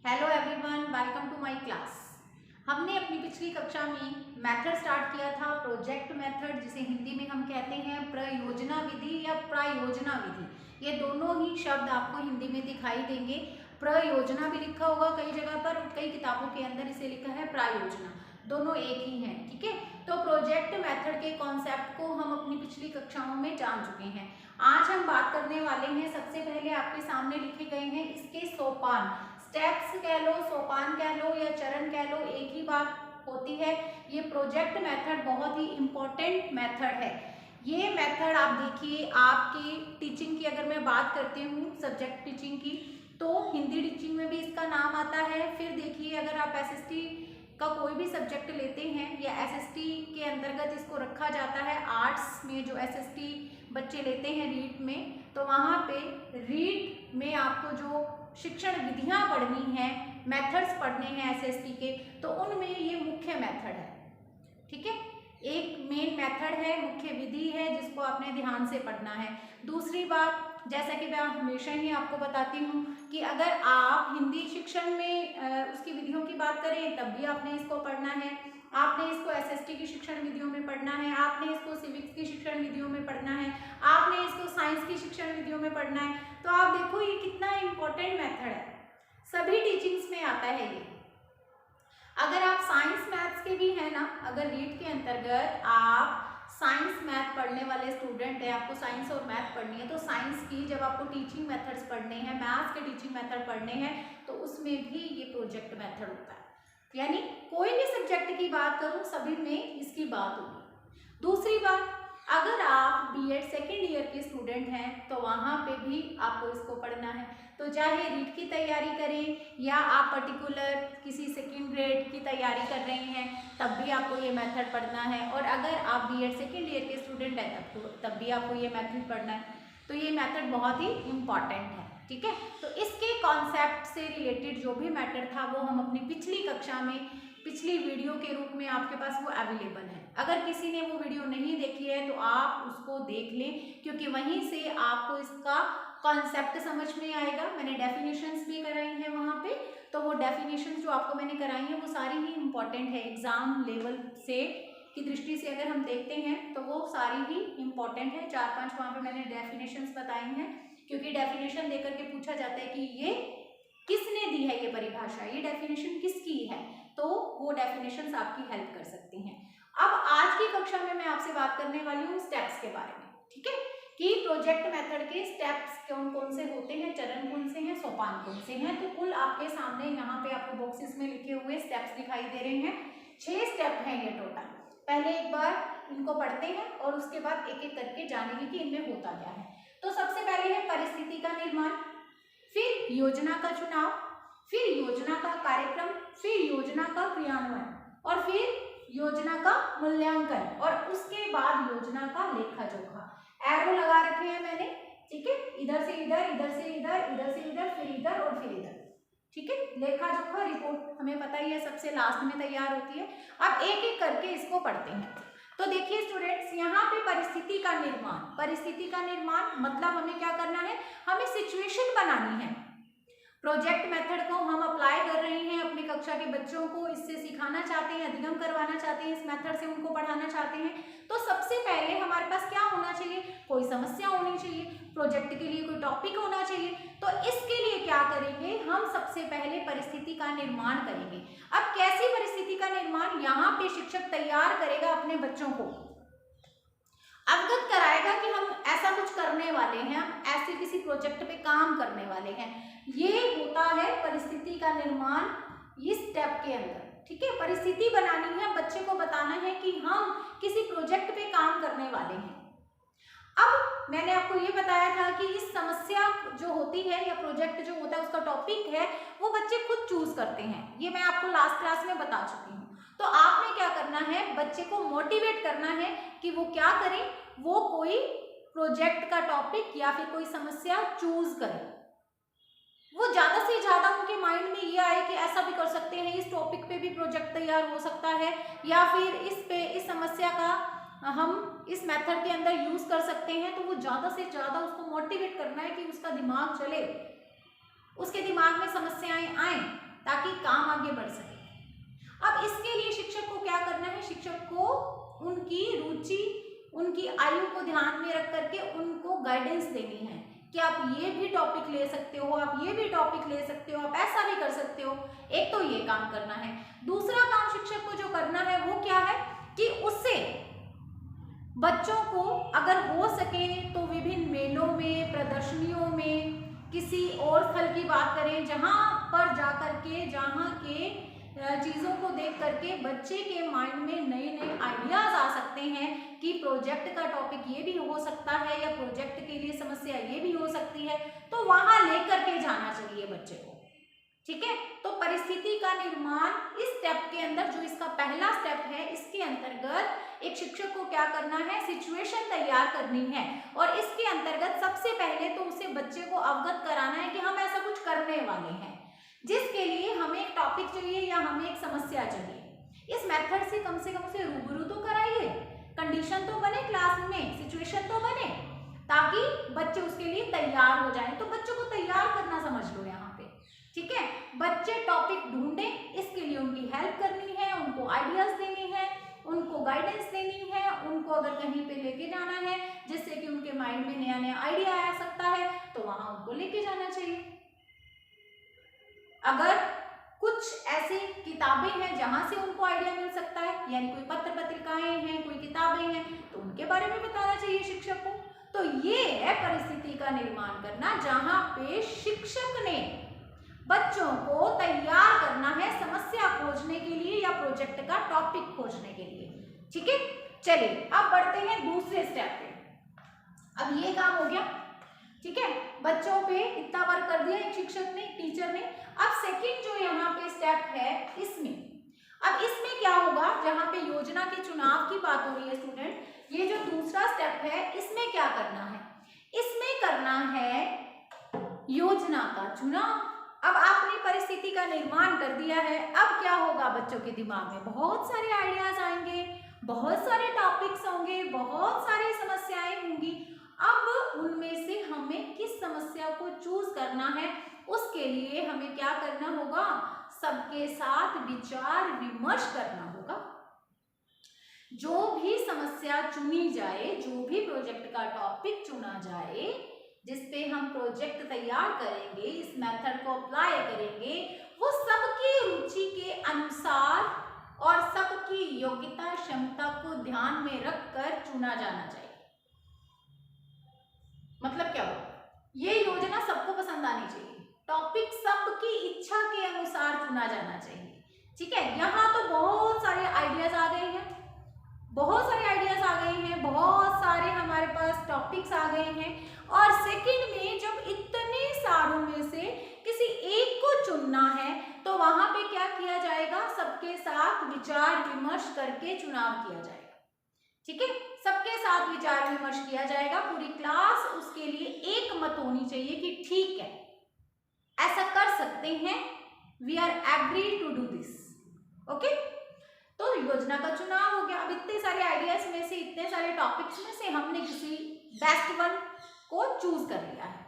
Hello everyone, welcome to my class. हमने अपनी पिछली कक्षा में मेथड स्टार्ट किया था, प्रोजेक्ट मेथड, जिसे हिंदी में हम कहते हैं प्रयोजना विधि या प्रायोजना विधि। ये दोनों ही शब्द आपको हिंदी में दिखाई देंगे। प्रयोजना भी लिखा होगा कई जगह पर, कई किताबों के अंदर इसे लिखा है प्रायोजना, दोनों एक ही हैं। ठीक है, तो प्रोजेक्ट मेथड के कॉन्सेप्ट को हम अपनी पिछली कक्षाओं में जान चुके हैं। आज हम बात करने वाले हैं, सबसे पहले आपके सामने लिखे गए हैं इसके सोपान, स्टेप्स कह लो, सोपान कह लो या चरण कह लो, एक ही बात होती है। ये प्रोजेक्ट मेथड बहुत ही इम्पोर्टेंट मेथड है। ये मेथड आप देखिए, आपकी टीचिंग की अगर मैं बात करती हूँ, सब्जेक्ट टीचिंग की, तो हिंदी टीचिंग में भी इसका नाम आता है। फिर देखिए, अगर आप एसएसटी का कोई भी सब्जेक्ट लेते हैं या एसएसटी के अंतर्गत इसको रखा जाता है, आर्ट्स में जो एसएसटी बच्चे लेते हैं रीट में, तो वहाँ पे रीट में आपको जो शिक्षण विधियां पढ़नी है, मेथड्स पढ़ने हैं एसएसटी के, तो उनमें ये मुख्य मेथड है। ठीक है, एक मेन मेथड है, मुख्य विधि है, जिसको आपने ध्यान से पढ़ना है। दूसरी बात, जैसा कि मैं हमेशा ही आपको बताती हूँ कि अगर आप हिंदी शिक्षण में उसकी विधियों की बात करें तब भी आपने इसको पढ़ना है, आपने इसको एसएसटी की शिक्षण विधियों में पढ़ना है, आपने इसको सिविक्स की शिक्षण विधियों में पढ़ना है, आपने इसको साइंस की शिक्षण विधियों में पढ़ना है। तो आप देखो ये कितना इम्पोर्टेंट मेथड है, सभी टीचिंग्स में आता है ये। अगर आप साइंस मैथ्स के भी हैं ना, अगर रीट के अंतर्गत आप साइंस मैथ पढ़ने वाले स्टूडेंट हैं, आपको साइंस और मैथ पढ़नी है, तो साइंस की जब आपको टीचिंग मेथड्स पढ़ने हैं, मैथ्स के टीचिंग मेथड पढ़ने हैं, तो उसमें भी ये प्रोजेक्ट मेथड होता है। यानी कोई भी सब्जेक्ट की बात करूं, सभी में इसकी बात होगी। दूसरी बात, अगर आप बीएड सेकेंड ईयर के स्टूडेंट हैं तो वहाँ पे भी आपको इसको पढ़ना है। तो चाहे रीट की तैयारी करें या आप पर्टिकुलर किसी सेकेंड ग्रेड की तैयारी कर रहे हैं, तब भी आपको ये मेथड पढ़ना है। और अगर आप बीएड सेकेंड ईयर के स्टूडेंट हैं तब भी आपको ये मेथड पढ़ना है। तो ये मेथड बहुत ही इम्पॉर्टेंट है। ठीक है, तो इसके कॉन्सेप्ट से रिलेटेड जो भी मैटर था वो हम अपनी पिछली कक्षा में, पिछली वीडियो के रूप में आपके पास वो अवेलेबल है। अगर किसी ने वो वीडियो नहीं देखी है तो आप उसको देख लें, क्योंकि वहीं से आपको इसका कॉन्सेप्ट समझ में आएगा। मैंने डेफिनेशंस भी कराई हैं वहाँ पे, तो वो डेफिनेशंस जो आपको मैंने कराई हैं वो सारी ही इम्पॉर्टेंट है। एग्जाम लेवल से की दृष्टि से अगर हम देखते हैं तो वो सारी ही इम्पॉर्टेंट है। 4-5 वहाँ पे मैंने डेफिनेशंस बताई हैं, क्योंकि डेफिनेशन देकर के पूछा जाता है कि ये किसने दी है, ये परिभाषा, ये डेफिनेशन किसकी है, तो वो डेफिनेशंस आपकी हेल्प कर सकती हैं। अब आज की कक्षा में मैं आपसे बात करने वाली हूँ स्टेप्स के बारे में। ठीक है, कि प्रोजेक्ट मेथड के स्टेप्स कौन कौन से होते हैं, चरण कौन से हैं, सोपान कौन से हैं। तो कुल आपके सामने यहाँ पे आपको बॉक्सेस में लिखे हुए स्टेप्स दिखाई दे रहे हैं। 6 स्टेप हैं ये टोटल। पहले एक बार इनको पढ़ते हैं और उसके बाद एक एक करके जानेंगे कि इनमें होता क्या है। तो सबसे पहले है परिस्थिति का निर्माण, फिर योजना का चुनाव, फिर योजना का कार्यक्रम, फिर योजना का क्रियान्वयन, और फिर योजना का मूल्यांकन, और उसके बाद योजना का लेखा जोखा। एरो लगा रखे हैं मैंने। ठीक है, इधर से इधर, इधर से इधर, इधर से इधर, फिर इधर और फिर इधर। ठीक है, लेखा जोखा रिपोर्ट हमें पता ही है सबसे लास्ट में तैयार होती है। अब एक एक करके इसको पढ़ते हैं। तो देखिए स्टूडेंट्स, यहाँ पे परिस्थिति का निर्माण, परिस्थिति का निर्माण मतलब हमें क्या करना है, हमें सिचुएशन बनानी है। प्रोजेक्ट मेथड को हम अप्लाई कर रहे हैं अपनी कक्षा के बच्चों को, इससे सिखाना चाहते हैं, अधिगम करवाना चाहते हैं, इस मेथड से उनको पढ़ाना चाहते हैं। तो सबसे पहले हमारे पास क्या होना चाहिए, कोई समस्या होनी चाहिए, प्रोजेक्ट के लिए कोई टॉपिक होना चाहिए। तो इसके लिए क्या करेंगे, हम सबसे पहले परिस्थिति का निर्माण करेंगे। अब कैसी परिस्थिति का निर्माण, यहाँ पे शिक्षक तैयार करेगा अपने बच्चों को, अवगत कराएगा कि हम ऐसा कुछ करने वाले हैं, हम ऐसे किसी प्रोजेक्ट पे काम करने वाले हैं। ये होता है परिस्थिति का निर्माण इस स्टेप के अंदर। ठीक है, परिस्थिति बनानी है, बच्चे को बताना है कि हम किसी प्रोजेक्ट पे काम करने वाले हैं। अब मैंने आपको ये बताया था कि इस समस्या जो होती है या प्रोजेक्ट जो होता है, उसका टॉपिक है, वो बच्चे खुद चूज करते हैं। ये मैं आपको लास्ट क्लास में बता चुकी हूँ। तो आपने क्या करना है, बच्चे को मोटिवेट करना है कि वो क्या करें, वो कोई प्रोजेक्ट का टॉपिक या फिर कोई समस्या चूज करें। वो ज्यादा से ज्यादा उनके माइंड में ये आए कि ऐसा भी कर सकते हैं, इस टॉपिक पे भी प्रोजेक्ट तैयार हो सकता है, या फिर इस समस्या का हम इस मेथड के अंदर यूज कर सकते हैं। तो वो ज्यादा से ज्यादा उसको मोटिवेट करना है कि उसका दिमाग चले, उसके दिमाग में समस्याएं आए, उनकी रुचि, उनकी आयु को ध्यान में रख करके उनको गाइडेंस देनी है कि आप ये भी टॉपिक ले सकते हो, आप ये भी टॉपिक ले सकते हो, आप ऐसा भी कर सकते हो। एक तो ये काम करना है। दूसरा काम शिक्षक को जो करना है वो क्या है कि उससे बच्चों को अगर हो सके तो विभिन्न मेलों में, प्रदर्शनियों में, किसी और स्थल की बात करें जहां पर जाकर के, जहां के चीज़ों को देख करके बच्चे के माइंड में नए नए आइडियाज आ सकते हैं कि प्रोजेक्ट का टॉपिक ये भी हो सकता है या प्रोजेक्ट के लिए समस्या ये भी हो सकती है, तो वहां लेकर के जाना चाहिए बच्चे को। ठीक है, तो परिस्थिति का निर्माण इस स्टेप के अंदर, जो इसका पहला स्टेप है, इसके अंतर्गत एक शिक्षक को क्या करना है, सिचुएशन तैयार करनी है। और इसके अंतर्गत सबसे पहले तो उसे बच्चे को अवगत कराना है कि हम ऐसा कुछ करने वाले हैं, जिसके लिए हमें एक टॉपिक चाहिए या हमें एक समस्या चाहिए। इस मेथड से कम उसे रूबरू तो कराइए, कंडीशन तो बने, क्लास में सिचुएशन तो बने, ताकि बच्चे उसके लिए तैयार हो जाएं। तो बच्चों को तैयार करना समझ लो यहाँ पे। ठीक है, बच्चे टॉपिक ढूंढें, इसके लिए उनकी हेल्प करनी है, उनको आइडियाज देनी है, उनको गाइडेंस देनी है, उनको अगर कहीं पे लेके जाना है जिससे कि उनके माइंड में नया नया आइडिया आ सकता है, तो वहां उनको लेके जाना चाहिए। अगर कुछ ऐसी किताबें हैं जहां से उनको आइडिया मिल सकता है, यानी कोई पत्र पत्रिकाएं हैं, कोई किताबें हैं, तो उनके बारे में बताना चाहिए शिक्षक को। तो ये है परिस्थिति का निर्माण करना, जहां पे शिक्षक ने बच्चों को तैयार करना है समस्या खोजने के लिए या प्रोजेक्ट का टॉपिक खोजने के लिए। ठीक है, चलिए अब बढ़ते हैं दूसरे स्टेप पे। अब ये काम हो गया, ठीक है, बच्चों पे इतना वर्क कर दिया एक शिक्षक ने, एक टीचर ने। अब सेकंड जो यहाँ पे स्टेप है, इसमें क्या होगा, जहाँ पे योजना के चुनाव की बात हो रही है स्टूडेंट, ये जो दूसरा स्टेप है, इसमें क्या करना है, इसमें करना है योजना का चुनाव। अब आपने परिस्थिति का निर्माण कर दिया है, अब क्या होगा, बच्चों के दिमाग में बहुत सारे आइडियाज आएंगे, बहुत सारे टॉपिक्स होंगे, बहुत सारी समस्याएं होंगी। अब उनमें से हमें किस समस्या को चूज करना है, उसके लिए हमें क्या करना होगा, सबके साथ विचार विमर्श करना होगा। जो भी समस्या चुनी जाए, जो भी प्रोजेक्ट का टॉपिक चुना जाए, जिसपे हम प्रोजेक्ट तैयार करेंगे, इस मेथड को अप्लाई करेंगे, वो सबकी रुचि के अनुसार और सबकी योग्यता क्षमता को ध्यान में रखकर चुना जाना चाहिए। मतलब क्या हो, ये योजना सबको पसंद आनी चाहिए, टॉपिक सबकी इच्छा के अनुसार चुना जाना चाहिए। ठीक है, यहाँ तो बहुत सारे आइडियाज आ गए हैं, बहुत सारे आइडियाज आ गए हैं, बहुत सारे हमारे पास टॉपिक्स आ गए हैं। और सेकंड में जब इतने सारों में से किसी एक को चुनना है, तो वहां पे क्या किया जाएगा, सबके साथ विचार विमर्श करके चुनाव किया जाएगा। ठीक है, सबके साथ विचार विमर्श किया जाएगा, पूरी क्लास उसके लिए एक मत होनी चाहिए कि ठीक है, ऐसा कर सकते हैं, we are agree to do this. Okay, तो योजना का चुनाव हो गया। अब इतने सारे आइडियाज में से, इतने सारे टॉपिक्स में से हमने किसी बेस्ट वन को चूज कर लिया है।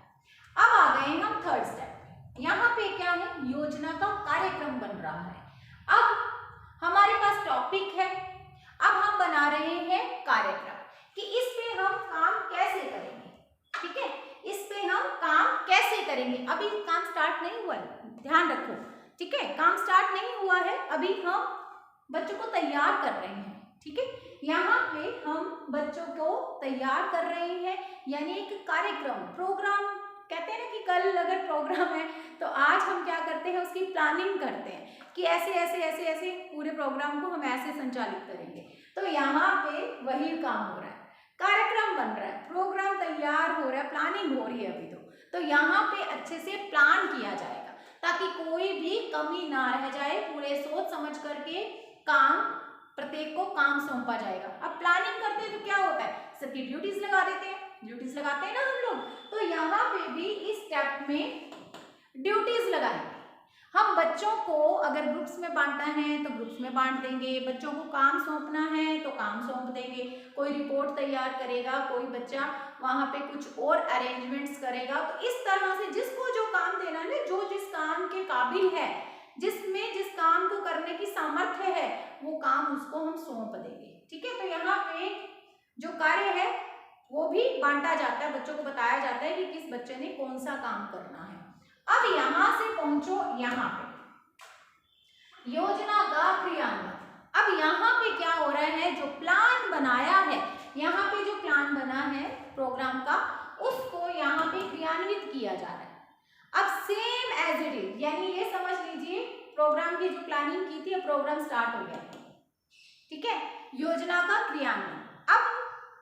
अब आ गए हम थर्ड स्टेप पे। यहाँ पे क्या है, योजना का कार्यक्रम बन रहा है। अब हमारे पास टॉपिक है, अब हम बना रहे हैं कार्यक्रम कि इस पे हम काम कैसे करेंगे। ठीक है, इस पे हम काम कैसे करेंगे। अभी काम स्टार्ट नहीं हुआ है, ध्यान रखो। ठीक है, काम स्टार्ट नहीं हुआ है, अभी हम बच्चों को तैयार कर रहे हैं। ठीक है, यहाँ पे हम बच्चों को तैयार कर रहे हैं, यानी एक कार्यक्रम, प्रोग्राम कहते हैं ना कि कल अगर प्रोग्राम है तो आज हम क्या करते हैं, उसकी प्लानिंग करते हैं कि ऐसे ऐसे ऐसे ऐसे पूरे प्रोग्राम को हम ऐसे संचालित करेंगे। तो यहाँ पे वही काम हो रहा है, कार्यक्रम बन रहा है, प्रोग्राम तैयार हो रहा है, प्लानिंग हो रही है अभी तो यहाँ पे अच्छे से प्लान किया जाएगा ताकि कोई भी कमी ना रह जाए। पूरे सोच समझ करके काम, प्रत्येक को काम सौंपा जाएगा। अब प्लानिंग करते हैं तो क्या होता है, सबकी ड्यूटीज लगा देते हैं, ड्यूटीज लगाते हैं ना हम लोग। तो यहाँ पे भी इस स्टेप में ड्यूटीज लगाएंगे हम। बच्चों को अगर ग्रुप्स में बांटना है तो ग्रुप्स में बांट देंगे, बच्चों को काम सौंपना है तो काम सौंप देंगे। कोई रिपोर्ट तैयार करेगा, कोई बच्चा वहाँ पे कुछ और अरेंजमेंट्स करेगा। तो इस तरह से जिसको जो काम देना है, जो जिस काम के काबिल है, जिसमें जिस काम को करने की सामर्थ्य है, वो काम उसको हम सौंप देंगे। ठीक है। तो यहाँ पे जो कार्य है वो भी बांटा जाता है, बच्चों को बताया जाता है कि किस बच्चे ने कौन सा काम करना है। अब यहां से पहुंचो यहाँ पे योजना का क्रियान्वयन। अब यहाँ पे क्या हो रहा है, जो प्लान बनाया है, यहाँ पे जो प्लान बना है प्रोग्राम का, उसको यहाँ पे क्रियान्वित किया जा रहा है। अब सेम एज इट इज, यानी ये समझ लीजिए प्रोग्राम की जो प्लानिंग की थी, प्रोग्राम स्टार्ट हो गया, ठीक है। योजना का क्रियान्वयन। अब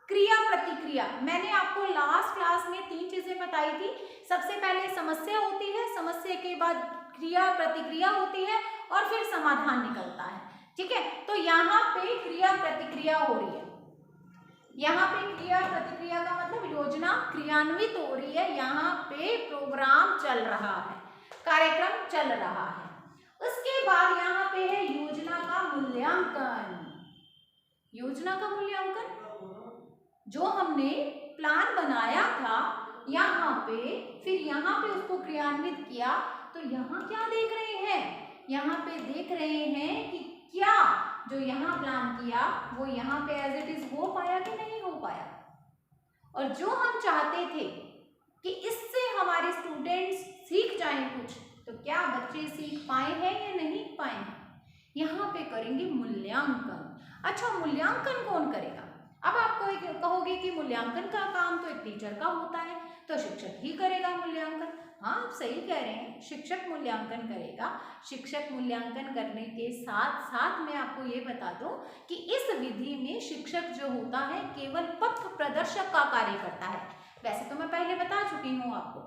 क्रिया प्रतिक्रिया, मैंने आपको लास्ट क्लास में 3 चीजें बताई थी। सबसे पहले समस्या होती है, समस्या के बाद क्रिया प्रतिक्रिया होती है और फिर समाधान निकलता है, ठीक है। तो यहाँ पे क्रिया प्रतिक्रिया हो रही है, यहाँ पे क्रिया प्रतिक्रिया का मतलब योजना क्रियान्वित हो रही है, यहाँ पे प्रोग्राम चल रहा है, कार्यक्रम चल रहा है। उसके बाद यहाँ पे है योजना का मूल्यांकन। योजना का मूल्यांकन, जो हमने प्लान बनाया था यहाँ पे, फिर यहाँ पे उसको क्रियान्वित किया, तो यहाँ क्या देख रहे हैं, यहाँ पे देख रहे हैं कि क्या जो यहाँ प्लान किया वो यहाँ पे एज इट इज हो पाया कि नहीं हो पाया। और जो हम चाहते थे कि इससे हमारे स्टूडेंट्स सीख जाएं कुछ, तो क्या बच्चे सीख पाए हैं या नहीं पाए हैं, यहाँ पे करेंगे मूल्यांकन। अच्छा, मूल्यांकन कौन करेगा? अब आप कोई कहोगे कि मूल्यांकन का काम तो एक टीचर का होता है, तो शिक्षक ही करेगा मूल्यांकन। हाँ, आप सही कह रहे हैं, शिक्षक मूल्यांकन करेगा। शिक्षक मूल्यांकन करने के साथ साथ मैं आपको ये बता दूं कि इस विधि में शिक्षक जो होता है केवल पथ प्रदर्शक का कार्य करता है। वैसे तो मैं पहले बता चुकी हूँ आपको,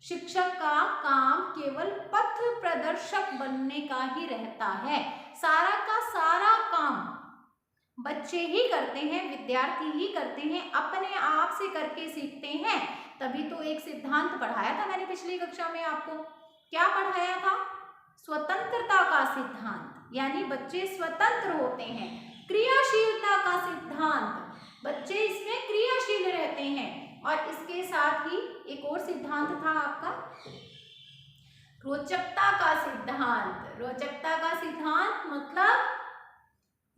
शिक्षक का काम केवल पथ प्रदर्शक बनने का ही रहता है। सारा का सारा काम बच्चे ही करते हैं, विद्यार्थी ही करते हैं, अपने आप से करके सीखते हैं। तभी तो एक सिद्धांत पढ़ाया था मैंने पिछली कक्षा में आपको। क्या पढ़ाया था? स्वतंत्रता का सिद्धांत, यानी बच्चे स्वतंत्र होते हैं। क्रियाशीलता का सिद्धांत, बच्चे इसमें क्रियाशील रहते हैं। और इसके साथ ही एक और सिद्धांत था आपका रोचकता का सिद्धांत। रोचकता का सिद्धांत मतलब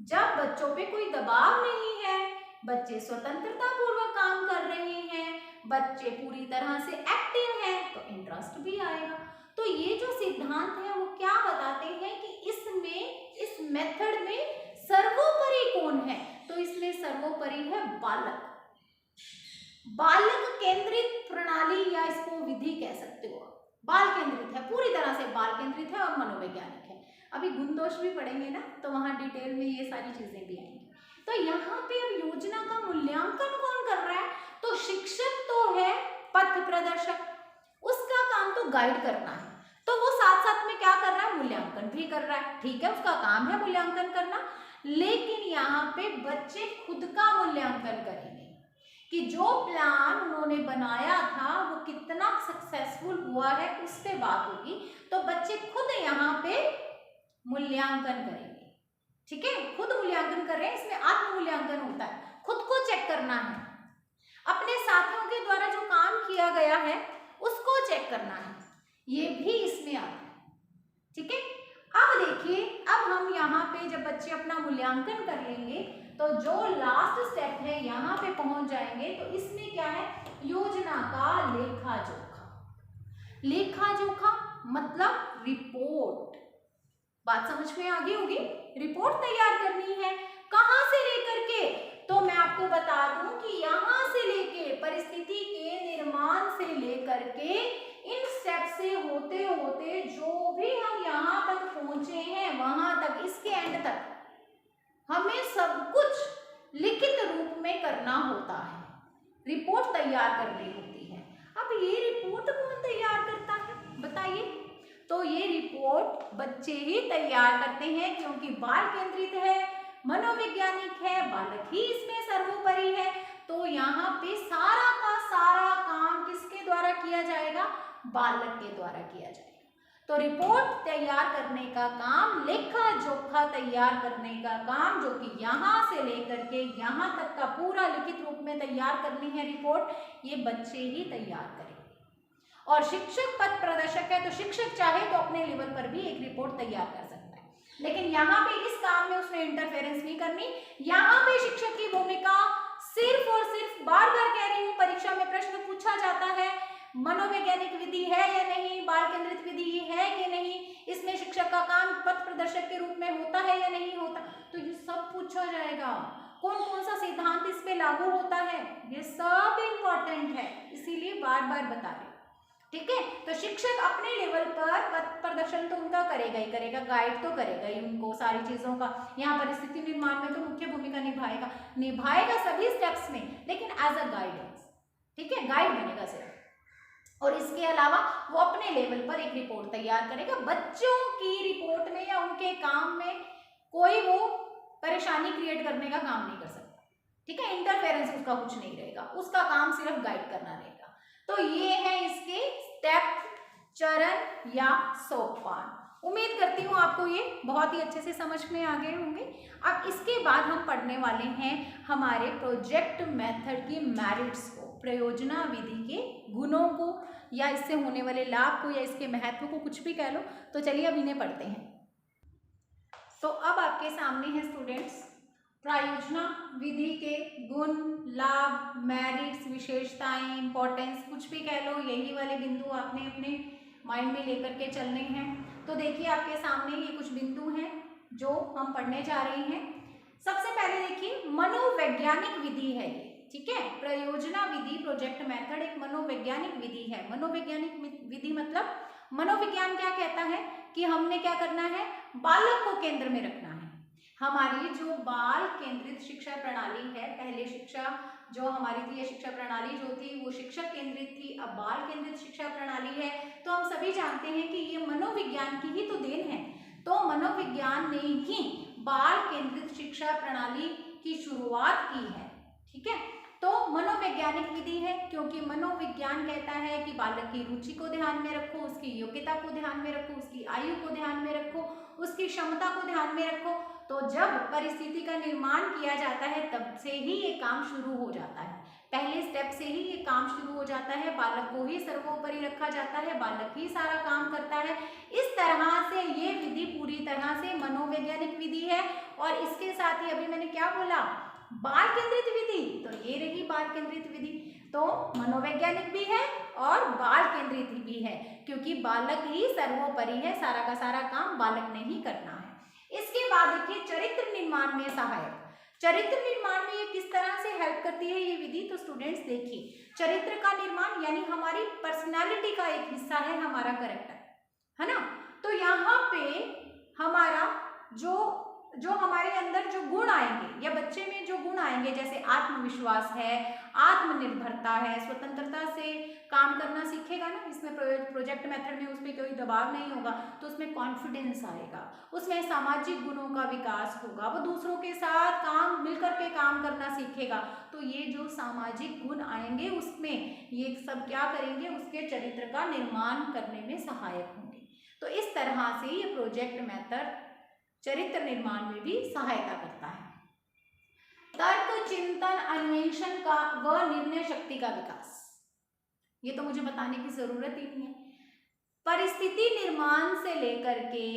जब बच्चों पे कोई दबाव नहीं है, बच्चे स्वतंत्रता पूर्वक काम कर रहे हैं, बच्चे पूरी तरह से एक्टिव हैं, तो इंटरेस्ट भी आएगा। तो ये जो सिद्धांत है वो क्या बताते हैं कि इसमें, इस मेथड में सर्वोपरि कौन है? तो इसमें सर्वोपरि है बालक। बालक केंद्रित प्रणाली, या इसको विधि कह सकते हो। बाल केंद्रित है, पूरी तरह से बाल केंद्रित है और मनोवैज्ञानिक है। अभी गुण दोष भी पढ़ेंगे ना, तो वहां डिटेल में ये सारी चीजें भी आएंगी। तो यहाँ पे अब योजना का मूल्यांकन कौन कर रहा है? तो शिक्षक तो है पथ प्रदर्शक, उसका काम तो गाइड करना है, तो वो साथ साथ में क्या कर रहा है? मूल्यांकन भी कर रहा है। ठीक है, उसका काम है मूल्यांकन करना, लेकिन यहाँ पे बच्चे खुद का मूल्यांकन करेंगे कि जो प्लान उन्होंने बनाया था वो कितना सक्सेसफुल हुआ है, उस पे बात होगी। तो बच्चे खुद यहाँ पे मूल्यांकन करेंगे, ठीक है, खुद मूल्यांकन कर रहे हैं। इसमें आत्म मूल्यांकन होता है, खुद को चेक करना है, अपने साथियों के द्वारा जो काम किया गया है उसको चेक करना है, ये भी इसमें आता है, ठीक है। अब देखिए, अब हम यहाँ पे जब बच्चे अपना मूल्यांकन कर लेंगे तो जो लास्ट स्टेप है यहाँ पे पहुंच जाएंगे। तो इसमें क्या है? योजना का लेखा जोखा। लेखा जोखा मतलब रिपोर्ट। बात समझ में आ गई होगी। रिपोर्ट तैयार करनी है, कहां से लेकर के? तो मैं आपको बता दूं कि यहां से लेके परिस्थिति के निर्माण से लेकर के इन स्टेप से होते होते जो भी हम यहाँ तक पहुंचे हैं, वहां तक, इसके एंड तक हमें सब कुछ लिखित रूप में करना होता है, रिपोर्ट तैयार करनी होती है। अब ये रिपोर्ट कौन तैयार करता है बताइए? तो ये रिपोर्ट बच्चे ही तैयार करते हैं, क्योंकि बाल केंद्रित है, मनोवैज्ञानिक है, बालक ही इसमें सर्वोपरि है। तो यहाँ पे सारा का सारा काम किसके द्वारा किया जाएगा? बालक के द्वारा किया जाएगा। तो रिपोर्ट तैयार करने का काम, लेखा जोखा तैयार करने का काम, जो कि यहाँ से लेकर के यहाँ तक का पूरा लिखित रूप में तैयार करनी है रिपोर्ट, ये बच्चे ही तैयार करेंगे। और शिक्षक पथ प्रदर्शक है, तो शिक्षक चाहे तो अपने लेवल पर भी एक रिपोर्ट तैयार कर सकता है। लेकिन यहाँ पे इस काम में उसने इंटरफेरेंस नहीं करनी। यहाँ पे शिक्षक की भूमिका सिर्फ और सिर्फ, बार बार कह रही हूँ, परीक्षा में प्रश्न पूछा जाता है, मनोवैज्ञानिक विधि है या नहीं, बाल केंद्रित विधि है कि नहीं, इसमें शिक्षक का काम पथ प्रदर्शक के रूप में होता है या नहीं होता, तो ये सब पूछा जाएगा। कौन कौन सा सिद्धांत इस पे लागू होता है, ये सब इम्पोर्टेंट है, इसीलिए बार बार बता रहे। ठीक है, तो शिक्षक अपने लेवल पर पथ प्रदर्शन तो उनका करेगा ही करेगा, गाइड तो करेगा ही उनको सारी चीजों का। यहाँ परिस्थिति निर्माण में तो मुख्य भूमिका निभाएगा सभी स्टेप्स में, लेकिन एज अ गाइडेंस। ठीक है, गाइड बनेगा सिर्फ। और इसके अलावा वो अपने लेवल पर एक रिपोर्ट तैयार करेगा। बच्चों की रिपोर्ट में या उनके काम में कोई वो परेशानी क्रिएट करने का काम नहीं कर सकता। ठीक है, इंटरफेरेंस उसका कुछ नहीं रहेगा, उसका काम सिर्फ गाइड करना रहेगा। तो ये है इसके स्टेप, चरण या सोपान। उम्मीद करती हूँ आपको ये बहुत ही अच्छे से समझ में आ गए होंगे। अब इसके बाद हम पढ़ने वाले हैं हमारे प्रोजेक्ट मेथड की मेरिट्स को, प्रयोजना विधि के गुणों को, या इससे होने वाले लाभ को, या इसके महत्व को, कुछ भी कह लो। तो चलिए अब इन्हें पढ़ते हैं। तो अब आपके सामने है स्टूडेंट्स प्रयोजना विधि के गुण, लाभ, मेरिट्स, विशेषताएं, इंपॉर्टेंस, कुछ भी कह लो, यही वाले बिंदु आपने अपने माइंड में लेकर के चलने हैं। तो देखिए आपके सामने ये कुछ बिंदु हैं जो हम पढ़ने जा रहे हैं। सबसे पहले देखिए मनोवैज्ञानिक विधि है ये। ठीक है, प्रयोजना विधि, प्रोजेक्ट मेथड एक मनोवैज्ञानिक विधि है। मनोवैज्ञानिक विधि मतलब मनोविज्ञान क्या कहता है कि हमने क्या करना है, बालक को केंद्र में रखना है। हमारी जो बाल केंद्रित शिक्षा प्रणाली है, पहले शिक्षा जो हमारी थी, ये शिक्षा प्रणाली जो थी वो शिक्षक केंद्रित थी, अब बाल केंद्रित शिक्षा प्रणाली है। तो हम सभी जानते हैं कि ये मनोविज्ञान की ही तो देन है। तो मनोविज्ञान ने ही बाल केंद्रित शिक्षा प्रणाली की शुरुआत की है। ठीक है, तो मनोवैज्ञानिक विधि है क्योंकि मनोविज्ञान कहता है कि बालक की रुचि को ध्यान में रखो, उसकी योग्यता को ध्यान में रखो, उसकी आयु को ध्यान में रखो, उसकी क्षमता को ध्यान में रखो। तो जब परिस्थिति का निर्माण किया जाता है तब से ही ये काम शुरू हो जाता है, पहले स्टेप से ही ये काम शुरू हो जाता है। बालक को ही सर्वोपरि रखा जाता है, बालक ही सारा काम करता है। इस तरह से ये विधि पूरी तरह से मनोवैज्ञानिक विधि है। और इसके साथ ही अभी मैंने क्या बोला, बाल केंद्रित विधि, तो ये रही बाल केंद्रित विधि। तो मनोवैज्ञानिक भी है और बाल केंद्रित भी है क्योंकि बालक ही सर्वोपरि है, सारा का सारा काम बालक ने ही करना है। इसके बाद देखिए चरित्र निर्माण में सहायक। चरित्र निर्माण में ये किस तरह से हेल्प करती है ये विधि, तो स्टूडेंट्स देखिए चरित्र का निर्माण यानी हमारी पर्सनालिटी का एक हिस्सा है हमारा कैरेक्टर, है ना। तो यहाँ पे हमारा जो हमारे अंदर जो गुण आएंगे या बच्चे में जो गुण आएंगे, जैसे आत्मविश्वास है, आत्मनिर्भरता है, स्वतंत्रता से काम करना सीखेगा ना, इसमें प्रोजेक्ट मेथड में उसमें कोई दबाव नहीं होगा, तो उसमें कॉन्फिडेंस आएगा, उसमें सामाजिक गुणों का विकास होगा, वो दूसरों के साथ मिलकर के काम करना सीखेगा। तो ये जो सामाजिक गुण आएंगे उसमें ये सब क्या करेंगे, उसके चरित्र का निर्माण करने में सहायक होंगे। तो इस तरह से ये प्रोजेक्ट मेथड चरित्र निर्माण में भी सहायता करता है। तर्क, चिंतन, अन्वेषण का व निर्णय शक्ति का विकास, ये तो मुझे बताने की जरूरत ही नहीं है। परिस्थिति निर्माण से लेकर के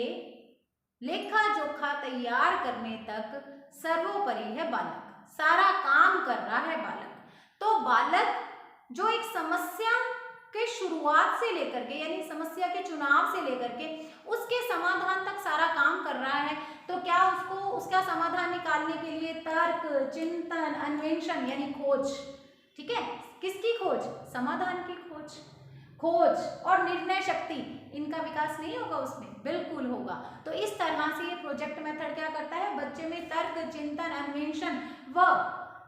लेखा जोखा तैयार करने तक सर्वोपरि है बालक, सारा काम कर रहा है बालक। तो बालक जो एक समस्या के शुरुआत से लेकर के यानी समस्या के चुनाव से लेकर के उसके समाधान तक सारा काम कर रहा है, तो क्या उसको उसका समाधान निकालने के लिए तर्क, चिंतन, अन्वेषण यानी खोज, ठीक है, किसकी खोज, समाधान की खोज और निर्णय शक्ति, इनका विकास नहीं होगा उसमें, बिल्कुल होगा। तो इस तरह से ये प्रोजेक्ट मेथड क्या करता है, बच्चे में तर्क, चिंतन, अन्वेषण व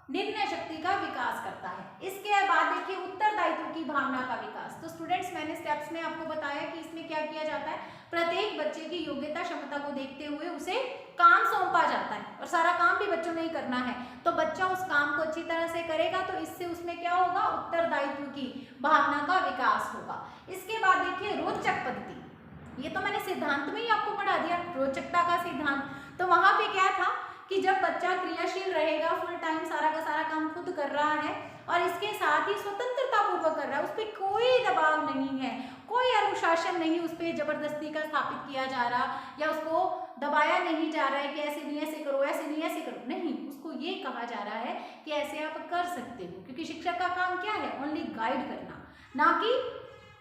निर्णय शक्ति का विकास करता है। इसके बाद देखिए उत्तरदायित्व की भावना का विकास। तो स्टूडेंट्स मैंने स्टेप्स में आपको बताया कि इसमें क्या किया जाता है, प्रत्येक बच्चे की योग्यता क्षमता को देखते हुए उसे काम सौंपा जाता है और सारा काम भी बच्चों ने ही करना है। तो बच्चा उस काम को अच्छी तरह से करेगा तो इससे उसमें क्या होगा, उत्तरदायित्व की भावना का विकास होगा। इसके बाद देखिए रोचक पद्धति, ये तो मैंने सिद्धांत में ही आपको पढ़ा दिया, रोचकता का सिद्धांत। तो वहां पे क्या था कि जब बच्चा क्रियाशील रहेगा, फुल टाइम सारा का सारा काम खुद कर रहा है और इसके साथ ही स्वतंत्रता पूर्वक कर रहा है, उस पर कोई दबाव नहीं है, कोई अनुशासन नहीं उस पर जबरदस्ती का स्थापित किया जा रहा या उसको दबाया नहीं जा रहा है कि ऐसे नहीं ऐसे करो, ऐसे नहीं ऐसे करो, नहीं, उसको ये कहा जा रहा है कि ऐसे आप कर सकते हो, क्योंकि शिक्षक का काम क्या है, ओनली गाइड करना, ना कि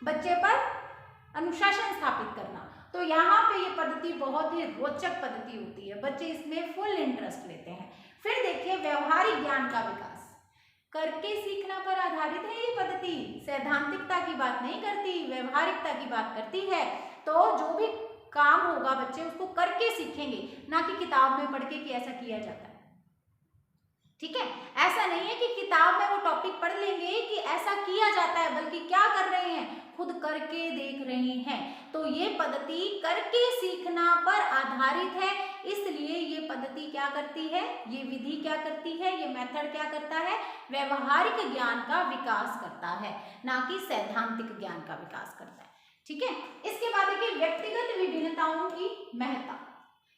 बच्चे पर अनुशासन स्थापित करना। तो यहाँ पे ये पद्धति बहुत ही रोचक पद्धति होती है, बच्चे इसमें फुल इंटरेस्ट लेते हैं। फिर देखिए व्यवहारिक ज्ञान का विकास, करके सीखना पर आधारित है ये पद्धति, सैद्धांतिकता की बात नहीं करती, व्यवहारिकता की बात करती है। तो जो भी काम होगा बच्चे उसको करके सीखेंगे, ना कि किताब में पढ़ के कि ऐसा किया जाता है। ठीक है, ऐसा नहीं है कि किताब में वो टॉपिक पढ़ लेंगे कि ऐसा किया जाता है, बल्कि क्या कर रहे हैं, खुद करके देख रहे हैं। तो ये पद्धति करके सीखना पर आधारित है, इसलिए ये पद्धति क्या करती है, ये विधि क्या करती है, ये मेथड क्या करता है, व्यवहारिक ज्ञान का विकास करता है, ना कि सैद्धांतिक ज्ञान का विकास करता है। ठीक है, इसके बाद देखिए व्यक्तिगत विभिन्नताओं की महत्ता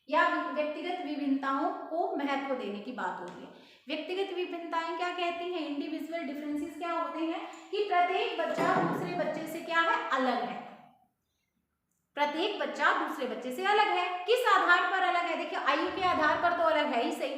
या व्यक्तिगत विभिन्नताओं को महत्व देने की बात हो रही है। व्यक्तिगत विभिन्नताएं क्या कहती हैं, इंडिविजुअल डिफरेंसेस क्या होते हैं कि प्रत्येक बच्चा दूसरे बच्चे से क्या है, अलग है। प्रत्येक बच्चा दूसरे बच्चे से अलग है। किस आधार पर अलग है, देखिए आयु के आधार पर तो अलग है ही सही,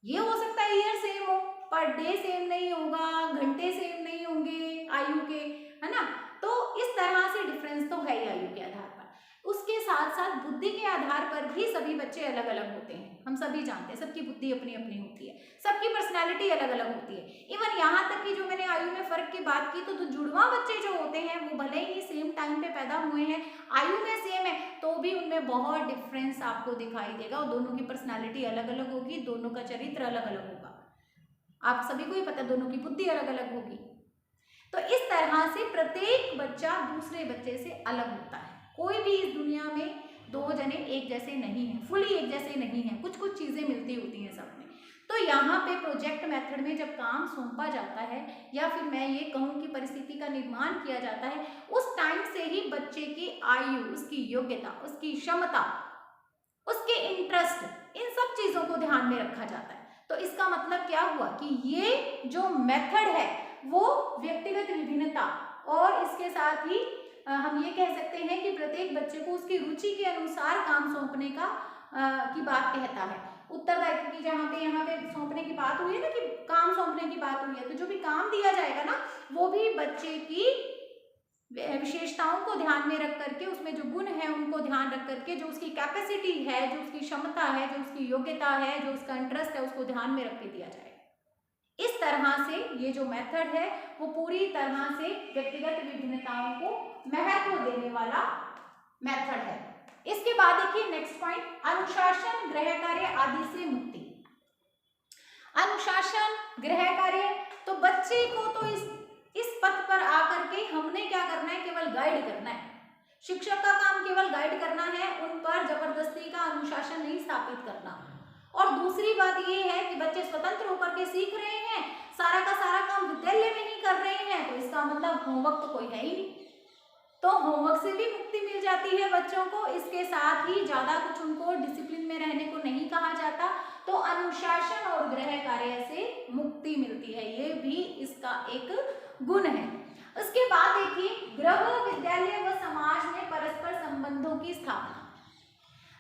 ये हो सकता है ईयर सेम हो, पर डे सेम नहीं होगा, घंटे सेम नहीं होंगे आयु के, है ना। तो इस तरह से डिफरेंस तो है ही आयु के आधार पर। उसके साथ साथ बुद्धि के आधार पर भी सभी बच्चे अलग अलग होते हैं, हम सभी जानते हैं, सबकी बुद्धि अपनी अपनी होती है, सबकी पर्सनैलिटी अलग अलग होती है। इवन यहाँ तक कि जो मैंने आयु में फर्क की बात की, तो जुड़वा बच्चे जो होते हैं वो भले ही सेम टाइम पे पैदा हुए हैं, आयु में सेम है, तो भी उनमें बहुत डिफरेंस आपको दिखाई देगा और दोनों की पर्सनैलिटी अलग अलग होगी, दोनों का चरित्र अलग अलग होगा। आप सभी को ही पता है दोनों की बुद्धि अलग अलग होगी। तो इस तरह से प्रत्येक बच्चा दूसरे बच्चे से अलग होता है। कोई भी इस दुनिया में दो जने एक जैसे नहीं हैं, फुली एक जैसे नहीं हैं, कुछ कुछ चीजें मिलती होती हैं सब में। तो यहाँ पे प्रोजेक्ट मेथड में जब काम सौंपा जाता है या फिर मैं ये कहूँ कि परिस्थिति का निर्माण किया जाता है, उस टाइम से ही बच्चे की आयु, उसकी योग्यता, उसकी क्षमता, उसके इंटरेस्ट, इन सब चीजों को ध्यान में रखा जाता है। तो इसका मतलब क्या हुआ कि ये जो मेथड है वो व्यक्तिगत विभिन्नता और इसके साथ ही हम ये कह सकते हैं कि प्रत्येक बच्चे को उसकी रुचि के अनुसार काम सौंपने का की बात कहता है। उत्तरदायित्व की जहाँ पे यहाँ पे सौंपने की बात हुई है ना, कि काम सौंपने की बात हुई है, तो जो भी काम दिया जाएगा ना वो भी बच्चे की विशेषताओं को ध्यान में रख करके, उसमें जो गुण है उनको ध्यान रख करके, जो उसकी कैपेसिटी है, जो उसकी क्षमता है, जो उसकी योग्यता है, जो उसका इंटरेस्ट है, उसको ध्यान में रख के दिया जाएगा। इस तरह से ये जो मेथड है वो पूरी तरह से व्यक्तिगत विभिन्नताओं को महत्व देने वाला मेथड है। इसके बाद देखिए नेक्स्ट पॉइंट, अनुशासन, गृह कार्य आदि से मुक्ति। अनुशासन, गृह कार्य, तो बच्चे को तो इस पथ पर आकर के हमने क्या करना है, केवल गाइड करना है। शिक्षक का काम केवल गाइड करना है, उन पर जबरदस्ती का अनुशासन नहीं स्थापित करना। और दूसरी बात ये है कि बच्चे स्वतंत्र होकर के सीख रहे हैं, सारा का सारा काम विद्यालय में ही कर रहे हैं, तो इसका मतलब होमवर्क तो कोई है ही नहीं, तो होमवर्क से भी मुक्ति मिल जाती है बच्चों को। इसके साथ ही ज्यादा कुछ उनको डिसिप्लिन में रहने को नहीं कहा जाता, तो अनुशासन और गृह कार्य से मुक्ति मिलती है, ये भी इसका एक गुण है। उसके बाद देखिए गृह, विद्यालय व समाज में परस्पर संबंधों की स्थापना।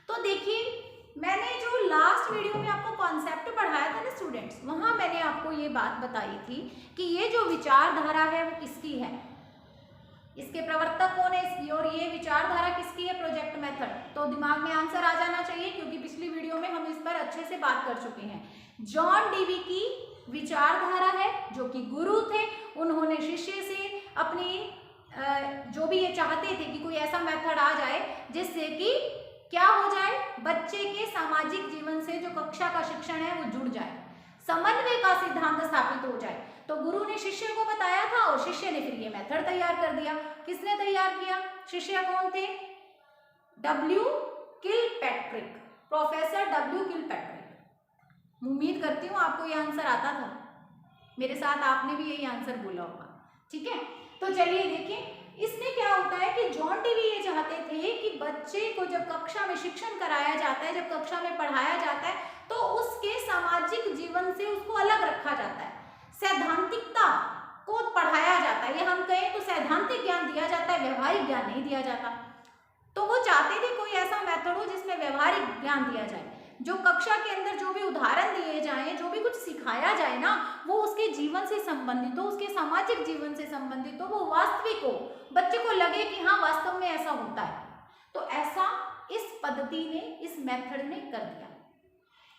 तो देखिए मैंने जो लास्ट वीडियो में आपको कॉन्सेप्ट पढ़ाया था ना स्टूडेंट्स, वहां मैंने आपको ये बात बताई थी कि ये जो विचारधारा है वो किसकी है, इसके प्रवर्तक कौन है इसकी, और ये विचारधारा किसकी है, प्रोजेक्ट मेथड। तो दिमाग में आंसर आ जाना चाहिए, क्योंकि पिछली वीडियो में हम इस पर अच्छे से बात कर चुके हैं। जॉन डीवी की विचारधारा है, जो कि गुरु थे, उन्होंने शिष्य से अपनी जो भी ये चाहते थे कि कोई ऐसा मेथड आ जाए जिससे कि क्या हो जाए, बच्चे के सामाजिक जीवन से जो कक्षा का शिक्षण है वो जुड़ जाए, समन्वय का सिद्धांत स्थापित हो जाए। तो गुरु ने शिष्य को बताया था और शिष्य ने फिर ये मेथड तैयार कर दिया। किसने तैयार किया, शिष्य कौन थे, W Kilpatrick, professor W Kilpatrick. उम्मीद करती हूँ आपको ये आंसर आता था, मेरे साथ आपने भी यही आंसर बोला होगा। ठीक है, तो चलिए देखिए इसमें क्या होता है कि जॉन डीवी ये चाहते थे कि बच्चे को जब कक्षा में शिक्षण कराया जाता है, जब कक्षा में पढ़ाया जाता है, तो उसके सामाजिक जीवन से उसको अलग रखा जाता है, सैद्धांतिकता को पढ़ाया जाता है, या हम कहें तो सैद्धांतिक ज्ञान दिया जाता है, व्यवहारिक ज्ञान नहीं दिया जाता। तो वो चाहते थे कोई ऐसा मेथड हो जिसमें व्यवहारिक ज्ञान दिया जाए, जो कक्षा के अंदर जो भी उदाहरण दिए जाएं, जो भी कुछ सिखाया जाए ना, वो उसके जीवन से संबंधित हो, उसके सामाजिक जीवन से संबंधित हो, वो वास्तविक हो, बच्चे को लगे कि हाँ वास्तव में ऐसा होता है। तो ऐसा इस पद्धति ने, इस मेथड ने कर दिया।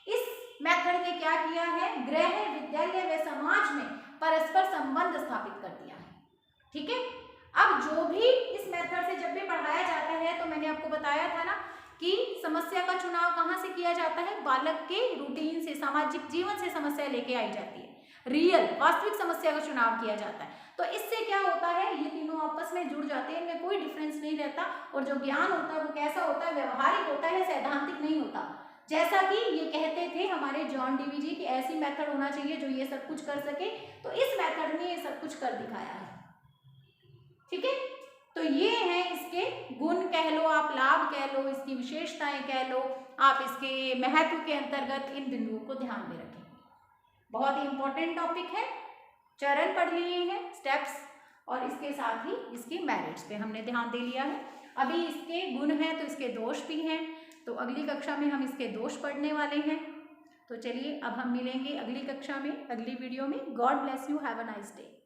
इस मेथड ने क्या किया है, गृह, विद्यालय व समाज में परस्पर संबंध स्थापित कर दिया है। ठीक है, अब जो भी इस मेथड से जब भी पढ़ाया जाता है, तो मैंने आपको बताया था ना कि समस्या का चुनाव कहाँ से किया जाता है, बालक के रूटीन से, सामाजिक जीवन से समस्या लेके आई जाती है, रियल वास्तविक समस्या का चुनाव किया जाता है। तो इससे क्या होता है, ये तीनों आपस में जुड़ जाते हैं, इनमें कोई डिफरेंस नहीं रहता, और जो ज्ञान होता है वो कैसा होता है, व्यवहारिक होता है, सैद्धांतिक नहीं होता। जैसा कि ये कहते थे हमारे जॉन डीवी जी कि ऐसी मेथड होना चाहिए जो ये सब कुछ कर सके, तो इस मेथड ने ये सब कुछ कर दिखाया है। ठीक है, तो ये हैं इसके गुण कह लो, आप लाभ कह लो, इसकी विशेषताएं कह लो, आप इसके महत्व के अंतर्गत इन बिंदुओं को ध्यान में रखें। बहुत ही इंपॉर्टेंट टॉपिक है, चरण पढ़ लिए हैं, स्टेप्स, और इसके साथ ही इसकी मेरिट्स पे हमने ध्यान दे लिया है। अभी इसके गुण हैं तो इसके दोष भी हैं, तो अगली कक्षा में हम इसके दोष पढ़ने वाले हैं। तो चलिए अब हम मिलेंगे अगली कक्षा में, अगली वीडियो में। God bless you, have a nice day.